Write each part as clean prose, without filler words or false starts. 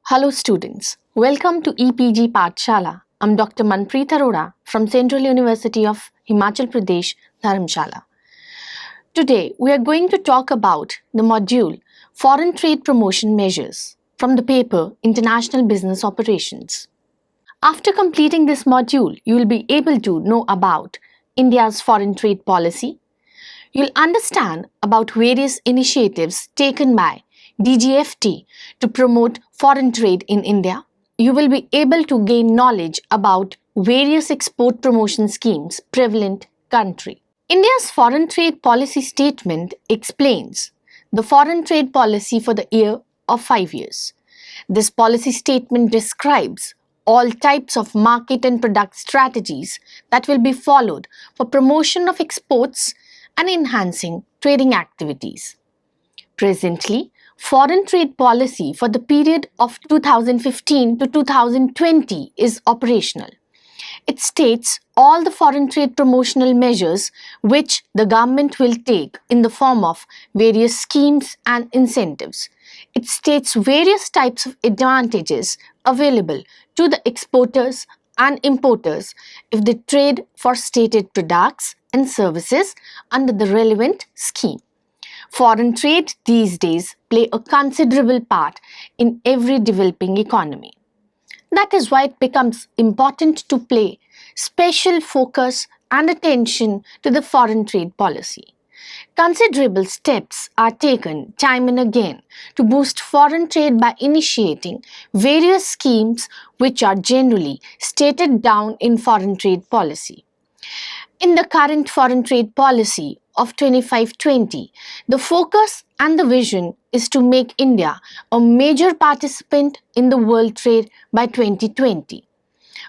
Hello students, welcome to EPG Pathshala. I'm Dr. Manpreet Arora from Central University of Himachal Pradesh, Dharamshala. Today we are going to talk about the module Foreign Trade Promotion Measures from the paper International Business Operations. After completing this module, you will be able to know about India's foreign trade policy. You'll understand about various initiatives taken by DGFT to promote foreign trade in India. You will be able to gain knowledge about various export promotion schemes prevalent in the country. India's foreign trade policy statement explains the foreign trade policy for the year of 5 years. This policy statement describes all types of market and product strategies that will be followed for promotion of exports and enhancing trading activities. Presently, foreign trade policy for the period of 2015 to 2020 is operational. It states all the foreign trade promotional measures which the government will take in the form of various schemes and incentives. It states various types of advantages available to the exporters and importers if they trade for stated products and services under the relevant scheme. Foreign trade these days play a considerable part in every developing economy. That is why it becomes important to pay special focus and attention to the foreign trade policy. Considerable steps are taken time and again to boost foreign trade by initiating various schemes which are generally stated down in foreign trade policy. In the current foreign trade policy of 25-20, the focus and the vision is to make India a major participant in the world trade by 2020.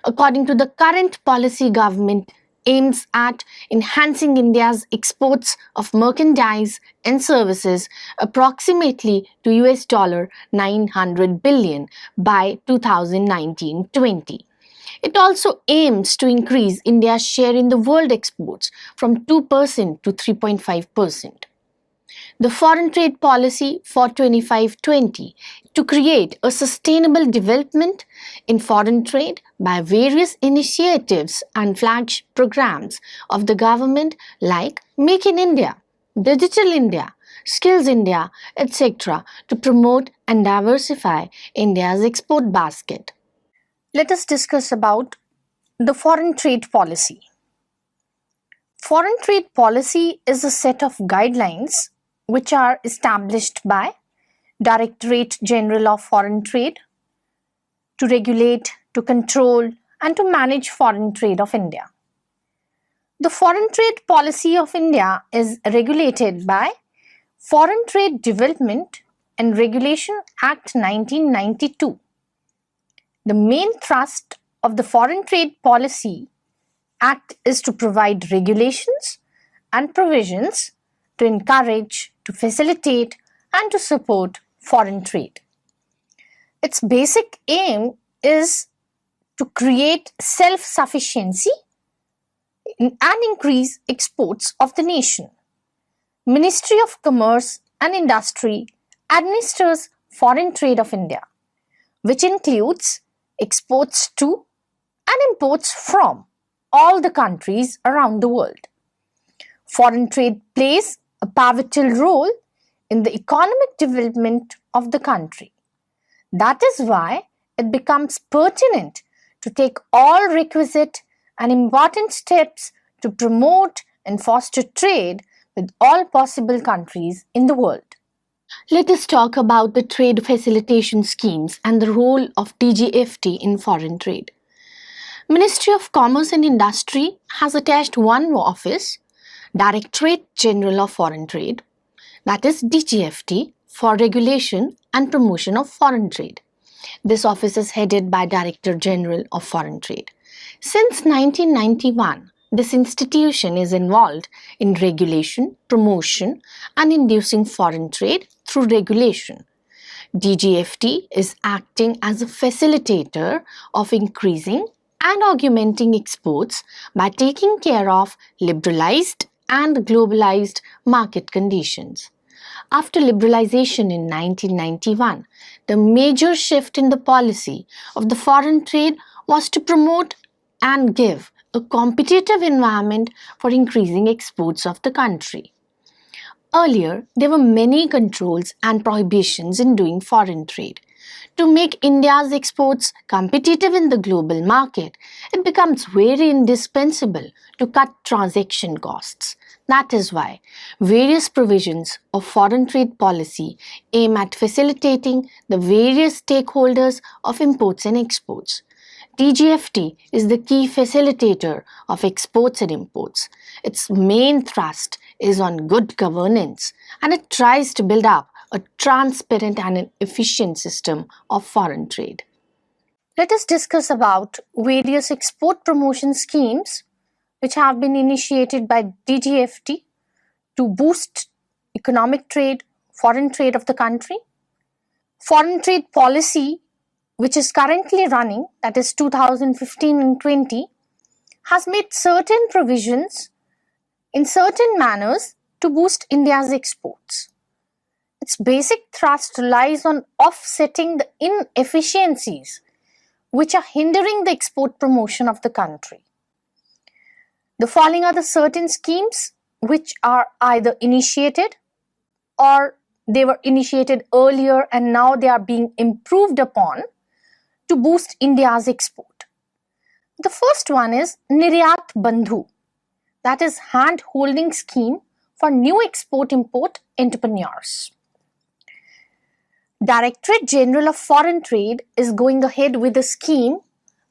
According to the current policy, government aims at enhancing India's exports of merchandise and services approximately to $900 billion by 2019-20. It also aims to increase India's share in the world exports from 2% to 3.5%. The foreign trade policy for 25-20 to create a sustainable development in foreign trade by various initiatives and flagship programs of the government like Make in India, Digital India, Skills India, etc. to promote and diversify India's export basket. Let us discuss about the foreign trade policy. Foreign trade policy is a set of guidelines which are established by Directorate General of Foreign Trade to regulate, to control and to manage foreign trade of India. The foreign trade policy of India is regulated by Foreign Trade Development and Regulation Act 1992. The main thrust of the Foreign Trade Policy Act is to provide regulations and provisions to encourage, to facilitate and to support foreign trade. Its basic aim is to create self-sufficiency and increase exports of the nation. Ministry of Commerce and Industry administers foreign trade of India, which includes exports to and imports from all the countries around the world. Foreign trade plays a pivotal role in the economic development of the country. That is why it becomes pertinent to take all requisite and important steps to promote and foster trade with all possible countries in the world. Let us talk about the trade facilitation schemes and the role of DGFT in foreign trade. Ministry of Commerce and Industry has attached one office, Directorate General of Foreign Trade, that is DGFT, for regulation and promotion of foreign trade. This office is headed by Director General of Foreign Trade. Since 1991, this institution is involved in regulation, promotion and inducing foreign trade through regulation. DGFT is acting as a facilitator of increasing and augmenting exports by taking care of liberalized and globalized market conditions. After liberalization in 1991, the major shift in the policy of the foreign trade was to promote and give a competitive environment for increasing exports of the country. Earlier, there were many controls and prohibitions in doing foreign trade. To make India's exports competitive in the global market, it becomes very indispensable to cut transaction costs. That is why various provisions of foreign trade policy aim at facilitating the various stakeholders of imports and exports. DGFT is the key facilitator of exports and imports. Its main thrust is on good governance, and it tries to build up a transparent and an efficient system of foreign trade. Let us discuss about various export promotion schemes which have been initiated by DGFT to boost economic trade, foreign trade of the country. Foreign trade policy, which is currently running, that is 2015 and 20, has made certain provisions in certain manners to boost India's exports. Its basic thrust relies on offsetting the inefficiencies which are hindering the export promotion of the country. The following are the certain schemes which are either initiated or they were initiated earlier and now they are being improved upon to boost India's export. The first one is Niryat Bandhu, that is hand-holding scheme for new export-import entrepreneurs. Directorate General of Foreign Trade is going ahead with a scheme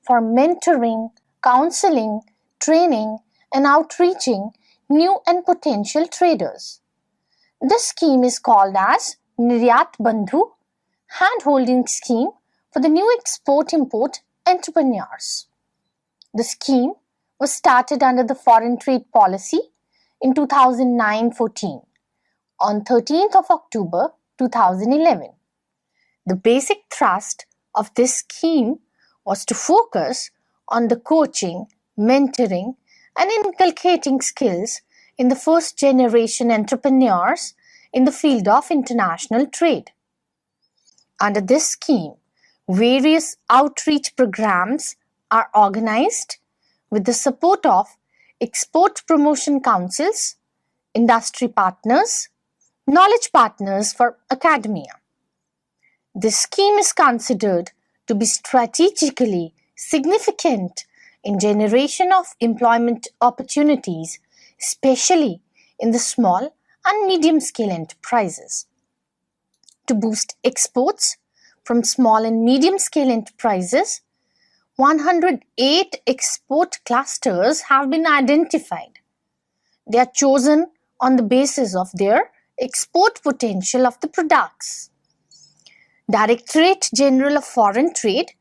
for mentoring, counseling, training and outreaching new and potential traders. This scheme is called as Niryat Bandhu, hand-holding scheme for the new export-import entrepreneurs. The scheme was started under the Foreign Trade Policy in 2009-14 on 13th of October 2011. The basic thrust of this scheme was to focus on the coaching, mentoring, and inculcating skills in the first generation entrepreneurs in the field of international trade. Under this scheme, various outreach programs are organized with the support of export promotion councils, industry partners, knowledge partners for academia. This scheme is considered to be strategically significant in generation of employment opportunities, especially in the small and medium-scale enterprises. To boost exports from small and medium-scale enterprises, 108 export clusters have been identified. They are chosen on the basis of their export potential of the products. Directorate General of Foreign Trade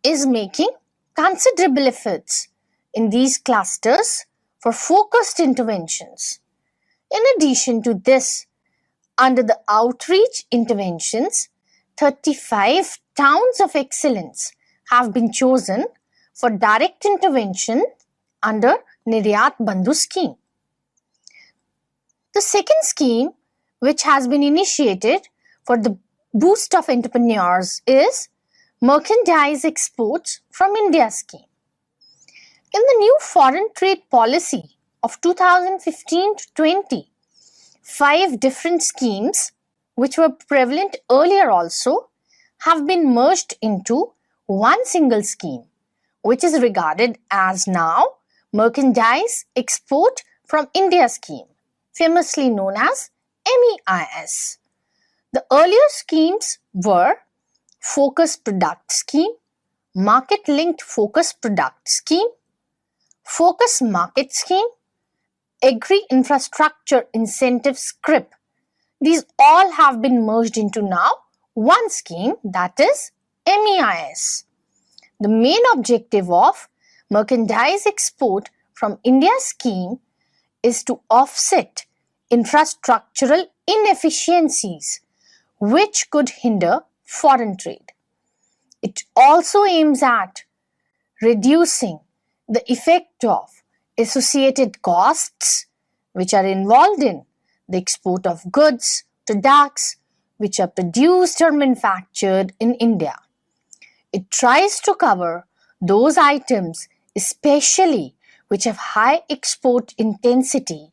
is making considerable efforts in these clusters for focused interventions. In addition to this, under the outreach interventions, 35 towns of excellence have been chosen for direct intervention under Niryat Bandhu scheme. The second scheme, which has been initiated for the boost of entrepreneurs, is Merchandise Exports from India scheme. In the new foreign trade policy of 2015-20, 5 different schemes, which were prevalent earlier also, have been merged into one single scheme, which is regarded as now Merchandise Export from India scheme, famously known as MEIS. The earlier schemes were Focus Product Scheme, Market Linked Focus Product Scheme, Focus Market Scheme, Agri-Infrastructure Incentive Scrip. These all have been merged into now one scheme, that is MEIS. The main objective of Merchandise Export from India scheme is to offset infrastructural inefficiencies which could hinder foreign trade. It also aims at reducing the effect of associated costs which are involved in the export of goods, products which are produced or manufactured in India. It tries to cover those items especially which have high export intensity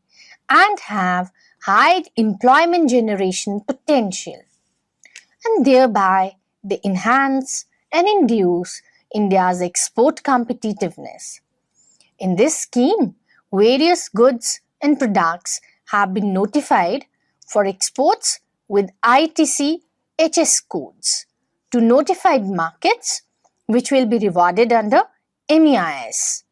and have high employment generation potential, and thereby they enhance and induce India's export competitiveness. In this scheme, various goods and products have been notified for exports with ITC HS codes to notified markets, which will be rewarded under MEIS.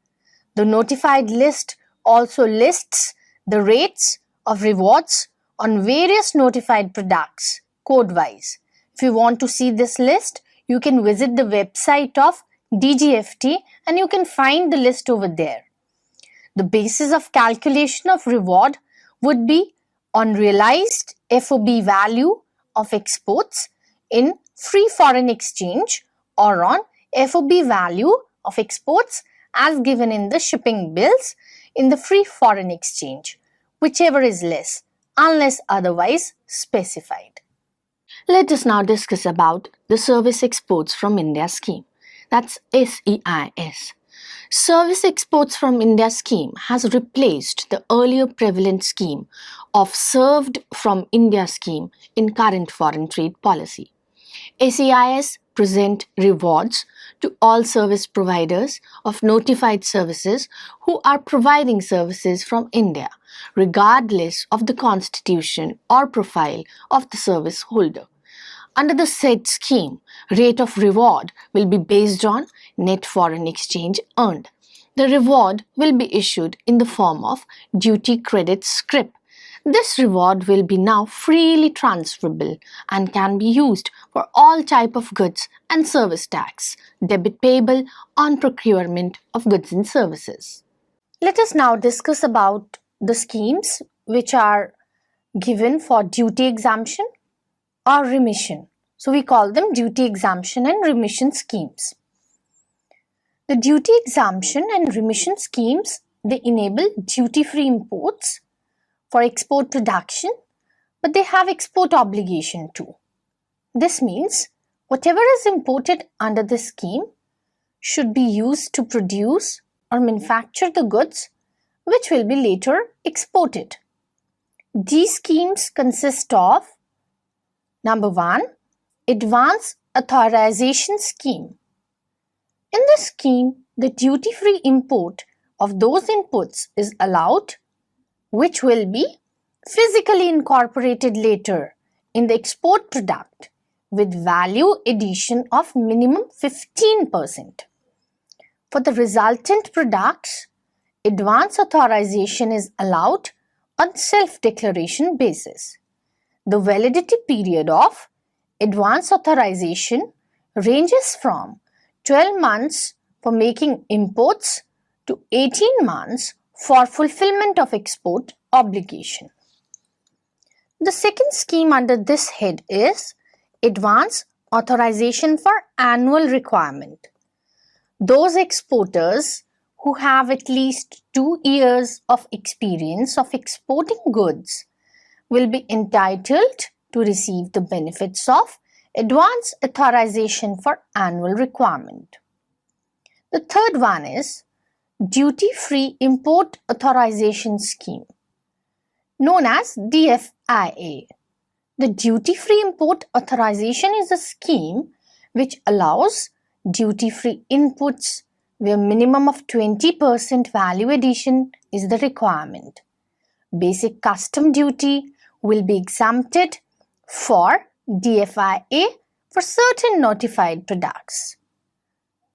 The notified list also lists the rates of rewards on various notified products code-wise. If you want to see this list, you can visit the website of DGFT and you can find the list over there. The basis of calculation of reward would be on realized FOB value of exports in free foreign exchange or on FOB value of exports as given in the shipping bills in the free foreign exchange, whichever is less, unless otherwise specified. Let us now discuss about the Service Exports from India scheme. That's SEIS. Service Exports from India scheme has replaced the earlier prevalent scheme of Served from India scheme in current foreign trade policy. SEIS present rewards to all service providers of notified services who are providing services from India, regardless of the constitution or profile of the service holder. Under the said scheme, rate of reward will be based on net foreign exchange earned. The reward will be issued in the form of duty credit scrip. This reward will be now freely transferable and can be used for all type of goods and service tax, debit payable on procurement of goods and services. Let us now discuss about the schemes which are given for duty exemption or remission. So we call them duty exemption and remission schemes. The duty exemption and remission schemes, they enable duty-free imports for export production, but they have export obligation too. This means whatever is imported under this scheme should be used to produce or manufacture the goods which will be later exported. These schemes consist of number 1, Advance Authorization Scheme. In this scheme, the duty-free import of those inputs is allowed which will be physically incorporated later in the export product with value addition of minimum 15%. For the resultant products, advance authorization is allowed on self-declaration basis. The validity period of advance authorization ranges from 12 months for making imports to 18 months for fulfillment of export obligation. The second scheme under this head is Advance Authorization for Annual Requirement. Those exporters who have at least 2 years of experience of exporting goods will be entitled to receive the benefits of Advance Authorization for Annual Requirement. The third one is Duty-Free Import Authorization Scheme, known as DFIA. The Duty-Free Import Authorization is a scheme which allows duty-free inputs where minimum of 20% value addition is the requirement. Basic custom duty will be exempted for DFIA for certain notified products.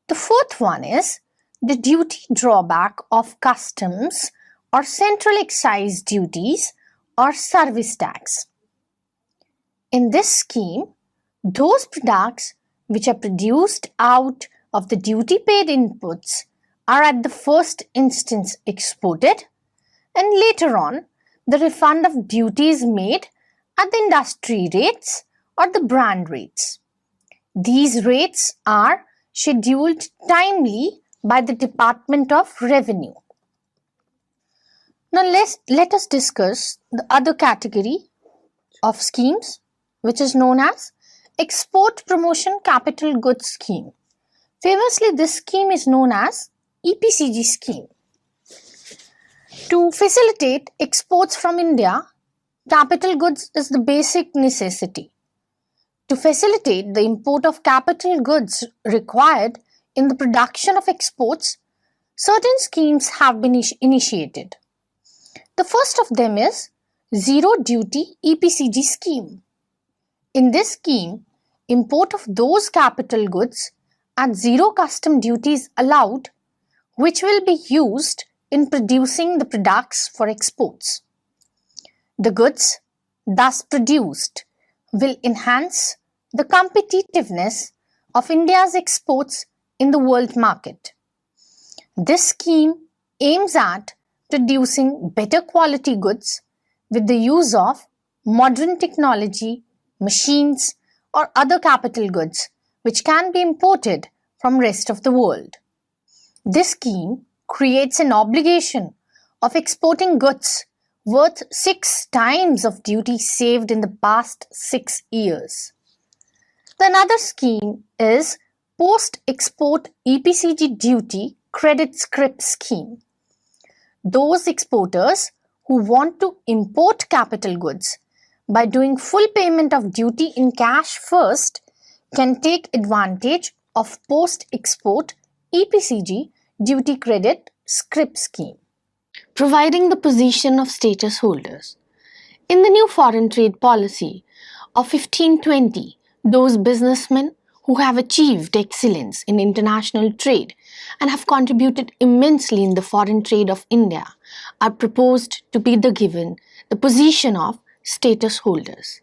The fourth one is the duty drawback of customs or central excise duties or service tax. In this scheme, those products which are produced out of the duty paid inputs are at the first instance exported, and later on the refund of duty is made at the industry rates or the brand rates. These rates are scheduled timely by the Department of Revenue. Now let us discuss the other category of schemes, which is known as Export Promotion Capital Goods Scheme. Famously, this scheme is known as EPCG scheme. To facilitate exports from India, capital goods is the basic necessity. To facilitate the import of capital goods required in the production of exports, certain schemes have been initiated. The first of them is Zero Duty EPCG scheme. In this scheme, import of those capital goods at zero custom duty is allowed, which will be used in producing the products for exports. The goods thus produced will enhance the competitiveness of India's exports in the world market. This scheme aims at producing better quality goods with the use of modern technology, machines, or other capital goods which can be imported from rest of the world. This scheme creates an obligation of exporting goods worth 6 times of duty saved in the past 6 years. The another scheme is Post-Export EPCG Duty Credit Scrip Scheme. Those exporters who want to import capital goods by doing full payment of duty in cash first can take advantage of Post-Export EPCG Duty Credit Scrip Scheme. Providing the position of status holders. In the new foreign trade policy of 1520, those businessmen who have achieved excellence in international trade and have contributed immensely in the foreign trade of India are proposed to be given the position of status holders.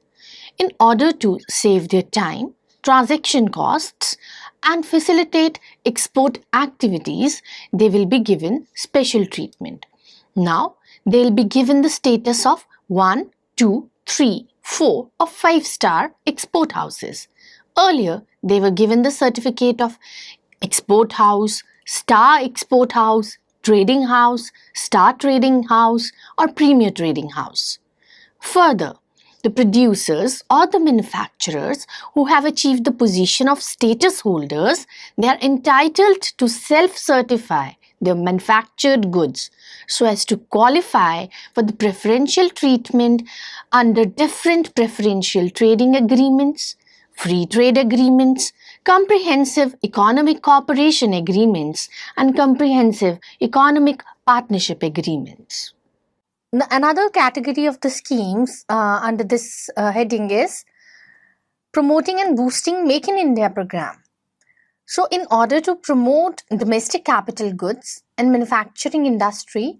In order to save their time, transaction costs, and facilitate export activities, they will be given special treatment. Now, they will be given the status of 1, 2, 3, 4 or 5-star export houses. Earlier, they were given the certificate of export house, star export house, trading house, star trading house or premier trading house. Further, the producers or the manufacturers who have achieved the position of status holders, they are entitled to self-certify their manufactured goods so as to qualify for the preferential treatment under different preferential trading agreements, free trade agreements, comprehensive economic cooperation agreements, and comprehensive economic partnership agreements. Another category of the schemes under this heading is promoting and boosting Make in India program. So, in order to promote domestic capital goods and manufacturing industry,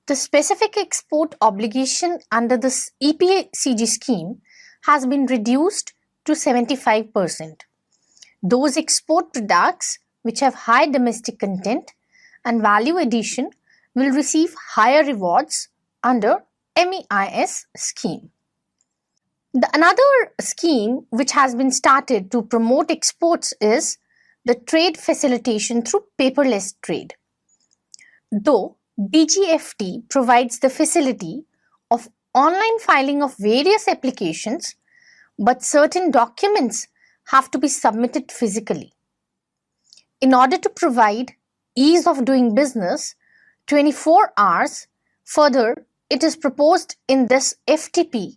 the specific export obligation under this EPCG scheme has been reduced to 75%. Those export products which have high domestic content and value addition will receive higher rewards under MEIS scheme. Another scheme which has been started to promote exports is the trade facilitation through paperless trade. Though DGFT provides the facility of online filing of various applications, but certain documents have to be submitted physically. In order to provide ease of doing business 24 hours, further it is proposed in this FTP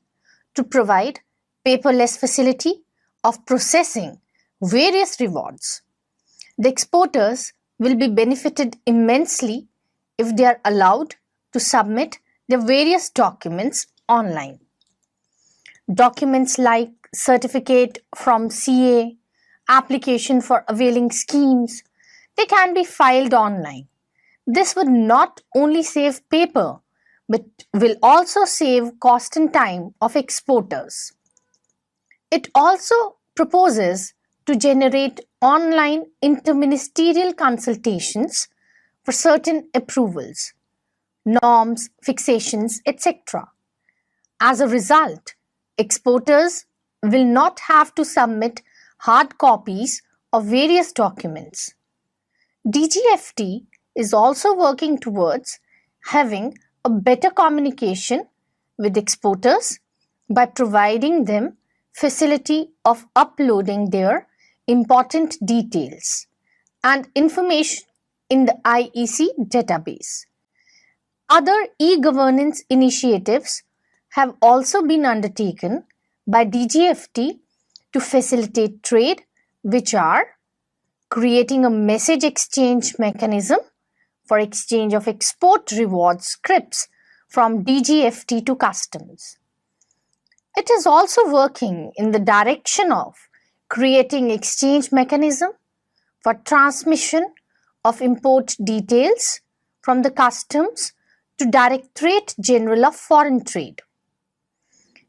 to provide paperless facility of processing various rewards. The exporters will be benefited immensely if they are allowed to submit their various documents online. Documents like certificate from CA, application for availing schemes, they can be filed online. This would not only save paper but will also save cost and time of exporters. It also proposes to generate online interministerial consultations for certain approvals, norms, fixations, etc. As a result, exporters will not have to submit hard copies of various documents. DGFT is also working towards having a better communication with exporters by providing them facility of uploading their important details and information in the IEC database. Other e-governance initiatives have also been undertaken by DGFT to facilitate trade, which are creating a message exchange mechanism for exchange of export reward scripts from DGFT to customs. It is also working in the direction of creating exchange mechanism for transmission of import details from the customs to Directorate General of Foreign Trade.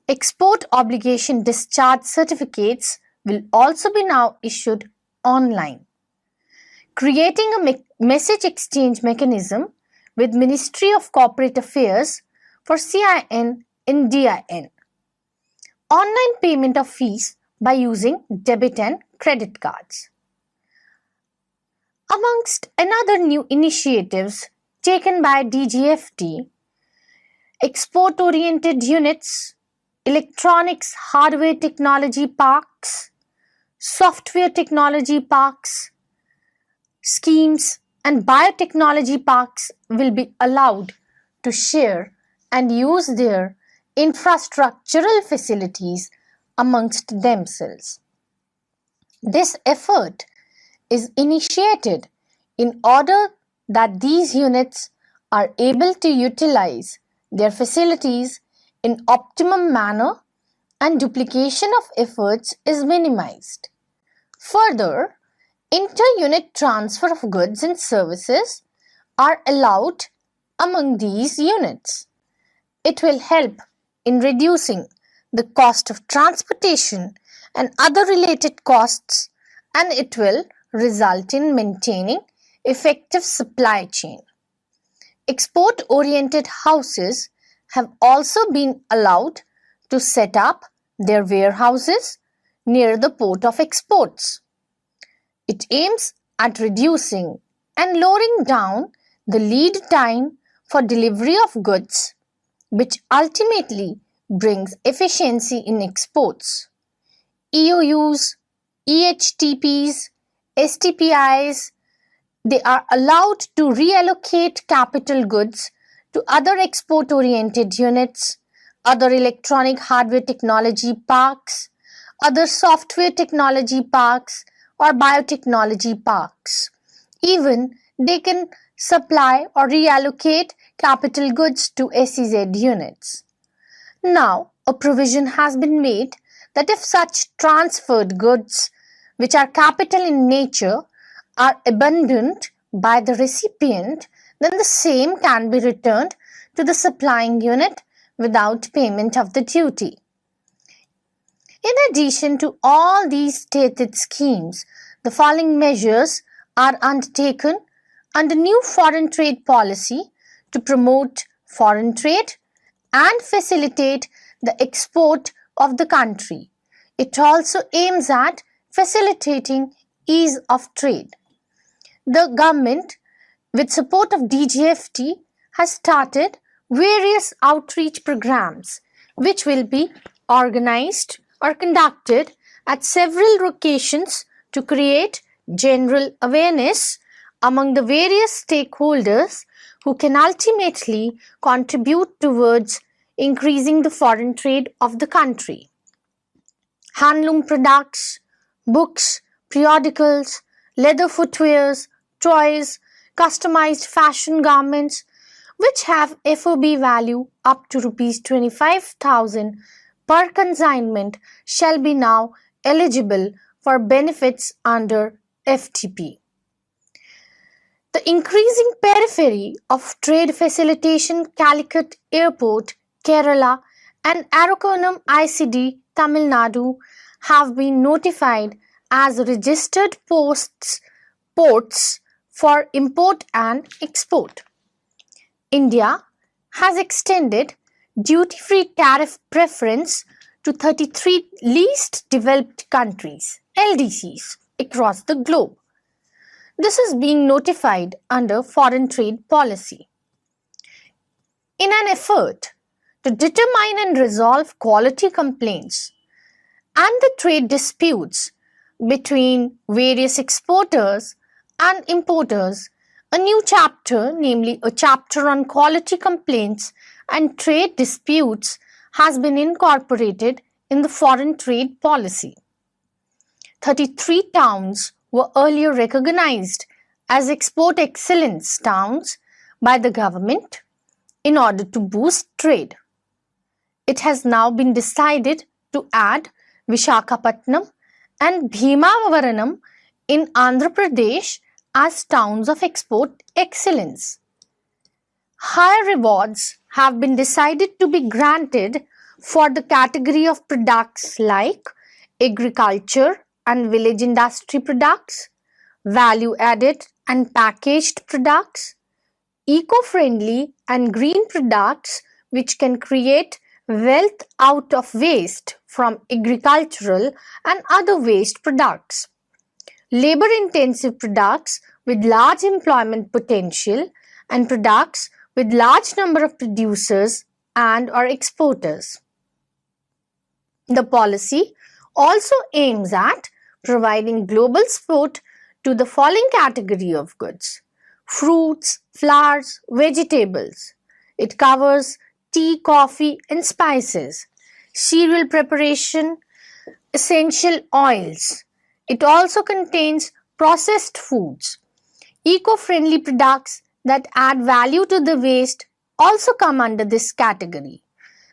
Export obligation discharge certificates will also be now issued online. Creating a message exchange mechanism with Ministry of Corporate Affairs for CIN in DIN. Online payment of fees by using debit and credit cards. Amongst another new initiatives taken by DGFT, export-oriented units, electronics hardware technology parks, software technology parks, schemes and biotechnology parks will be allowed to share and use their infrastructural facilities amongst themselves. This effort is initiated in order that these units are able to utilize their facilities in optimum manner and duplication of efforts is minimized. Further, inter-unit transfer of goods and services are allowed among these units. It will help in reducing the cost of transportation and other related costs, and it will result in maintaining effective supply chain. Export-oriented houses have also been allowed to set up their warehouses near the port of exports. It aims at reducing and lowering down the lead time for delivery of goods, which ultimately brings efficiency in exports. EOUs, EHTPs, STPIs, they are allowed to reallocate capital goods to other export-oriented units, other electronic hardware technology parks, other software technology parks, or biotechnology parks. Even they can supply or reallocate capital goods to SEZ units. Now, a provision has been made that if such transferred goods, which are capital in nature, are abandoned by the recipient, then the same can be returned to the supplying unit without payment of the duty. In addition to all these stated schemes, the following measures are undertaken under new foreign trade policy to promote foreign trade and facilitate the export of the country. It also aims at facilitating ease of trade. The government, with support of DGFT, has started various outreach programs which will be organized or conducted at several locations to create general awareness among the various stakeholders who can ultimately contribute towards increasing the foreign trade of the country. Handloom products, books, periodicals, leather footwears, toys, customized fashion garments, which have FOB value up to Rs 25,000 per consignment shall be now eligible for benefits under FTP. The increasing periphery of trade facilitation Calicut Airport, Kerala and Arakkonam ICD, Tamil Nadu have been notified as registered ports for import and export. India has extended duty-free tariff preference to 33 least developed countries, LDCs, across the globe. This is being notified under foreign trade policy. In an effort to determine and resolve quality complaints and the trade disputes between various exporters and importers. A new chapter, namely a chapter on quality complaints and trade disputes, has been incorporated in the foreign trade policy. 33 towns were earlier recognized as export excellence towns by the government in order to boost trade. It has now been decided to add Vishakhapatnam and Bhimavaranam in Andhra Pradesh as towns of export excellence. Higher rewards have been decided to be granted for the category of products like agriculture and village industry products, value-added and packaged products, eco-friendly and green products which can create wealth out of waste from agricultural and other waste products, labor-intensive products with large employment potential, and products with large number of producers and/or exporters. The policy also aims at providing global support to the following category of goods: fruits, flowers, vegetables. It covers tea, coffee and spices, cereal preparation, essential oils. It also contains processed foods. Eco-friendly products that add value to the waste also come under this category.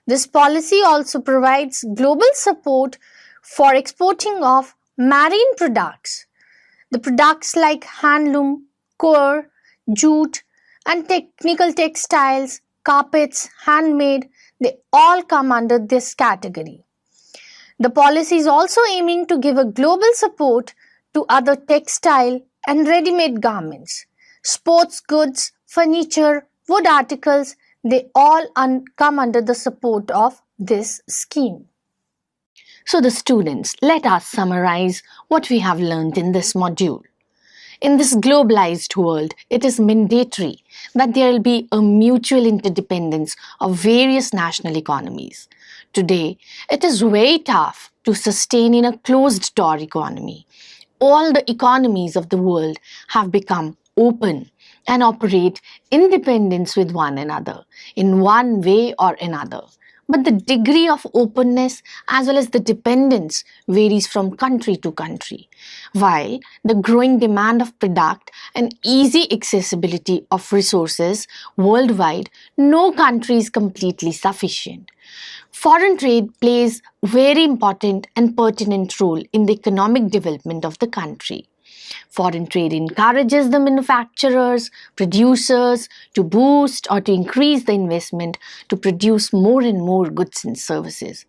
This policy also provides global support for exporting of marine products. The products like handloom, coir, jute and technical textiles, carpets, handmade, they all come under this category. The policy is also aiming to give a global support to other textile and ready-made garments, sports goods, furniture, wood articles, they all come under the support of this scheme. So the students, let us summarize what we have learned in this module. In this globalized world, it is mandatory that there will be a mutual interdependence of various national economies. Today, it is very tough to sustain in a closed-door economy. All the economies of the world have become open and operate in independence with one another in one way or another. But the degree of openness as well as the dependence varies from country to country. While the growing demand of product and easy accessibility of resources worldwide, no country is completely sufficient. Foreign trade plays a very important and pertinent role in the economic development of the country. Foreign trade encourages the manufacturers, producers to boost or to increase the investment to produce more and more goods and services.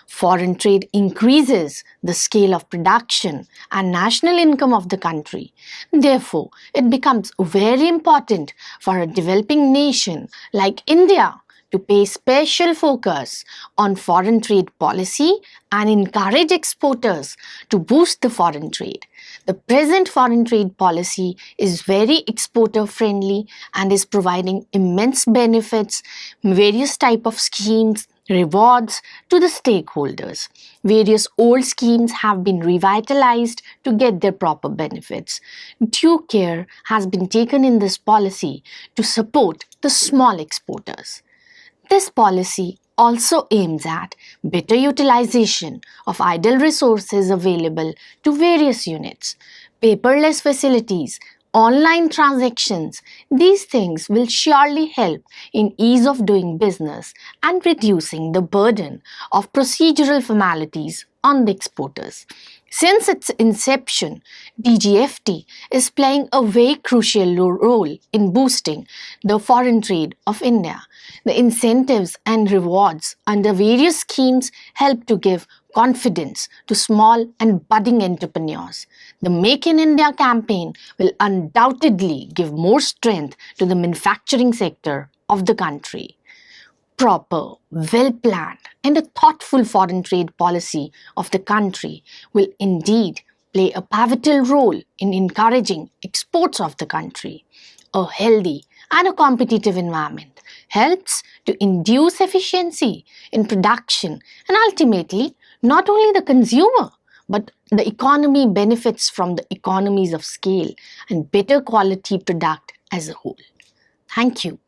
Foreign trade increases the scale of production and national income of the country. Therefore, it becomes very important for a developing nation like India to pay special focus on foreign trade policy and encourage exporters to boost the foreign trade. The present foreign trade policy is very exporter friendly and is providing immense benefits, various type of schemes, rewards to the stakeholders. Various old schemes have been revitalized to get their proper benefits. Due care has been taken in this policy to support the small exporters. This policy also aims at better utilization of idle resources available to various units, paperless facilities, online transactions. These things will surely help in ease of doing business and reducing the burden of procedural formalities on the exporters. Since its inception, DGFT is playing a very crucial role in boosting the foreign trade of India. The incentives and rewards under various schemes help to give confidence to small and budding entrepreneurs. The Make in India campaign will undoubtedly give more strength to the manufacturing sector of the country. Proper, well-planned and a thoughtful foreign trade policy of the country will indeed play a pivotal role in encouraging exports of the country. A healthy and a competitive environment helps to induce efficiency in production, and ultimately, not only the consumer, but the economy benefits from the economies of scale and better quality product as a whole. Thank you.